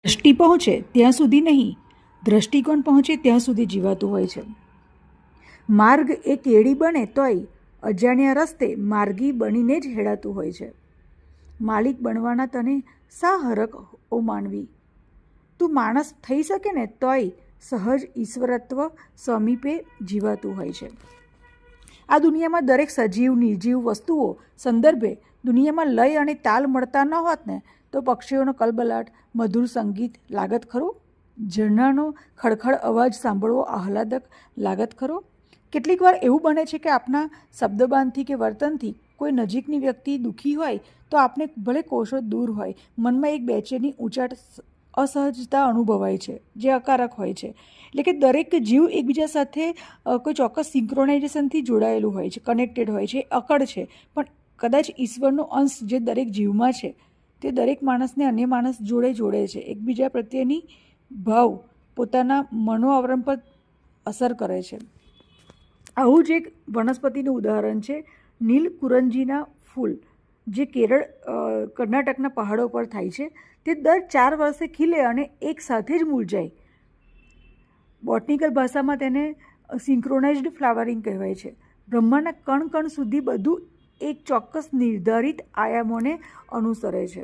દ્રષ્ટિ પહોંચે ત્યાં સુધી નહીં, દ્રષ્ટિકોણ પહોંચે ત્યાં સુધી જીવાતું હોય છે. માર્ગ એ કેડી બને તોય અજાણ્યા રસ્તે માર્ગી બનીને જ હેડાતું હોય છે. માલિક બનવાના તને શા હરખ ઓ માનવી? તું માણસ થઈ શકે ને તોય સહજ ઈશ્વરત્વ સમીપે જીવાતું હોય છે. આ દુનિયામાં દરેક સજીવ નિર્જીવ વસ્તુઓ સંદર્ભે દુનિયામાં લય અને તાલ મળતા ન હોત ને તો પક્ષીઓનો કલબલાટ, મધુર સંગીત લાગત ખરો? ઝરણાનો ખડખડ અવાજ સાંભળવો આહલાદક લાગત ખરો? કેટલીક વાર એવું બને છે કે આપણા શબ્દબાનથી કે વર્તનથી કોઈ નજીકની વ્યક્તિ દુઃખી હોય તો આપણે ભલે કોષો દૂર હોય, મનમાં એક બેચેની ઊંચાટ અસહજતા અનુભવાય છે, જે અકારક હોય છે. એટલે કે દરેક જીવ એકબીજા સાથે કોઈ ચોક્કસ સિંક્રોનાઇઝેશનથી જોડાયેલું હોય છે, કનેક્ટેડ હોય છે, અકળ છે. પણ કદાચ ઈશ્વરનો અંશ જે દરેક જીવમાં છે તે દરેક માણસને અન્ય માણસ જોડે છે. એકબીજા પ્રત્યેની ભાવ પોતાના મનોઆવરણ પર અસર કરે છે. આવું જ એક વનસ્પતિનું ઉદાહરણ છે નીલકુરંજીના ફૂલ, જે કર્ણાટકના પહાડો પર થાય છે. તે દર 4 વર્ષે ખીલે અને એક સાથે જ મૂરઝાય. બોટનિકલ ભાષામાં તેને સિંક્રોનાઇઝ્ડ ફ્લાવરિંગ કહેવાય છે. બ્રહ્માંડના કણ કણ સુધી બધું એક ચોક્કસ નિર્ધારિત આયામોને અનુસરે છે.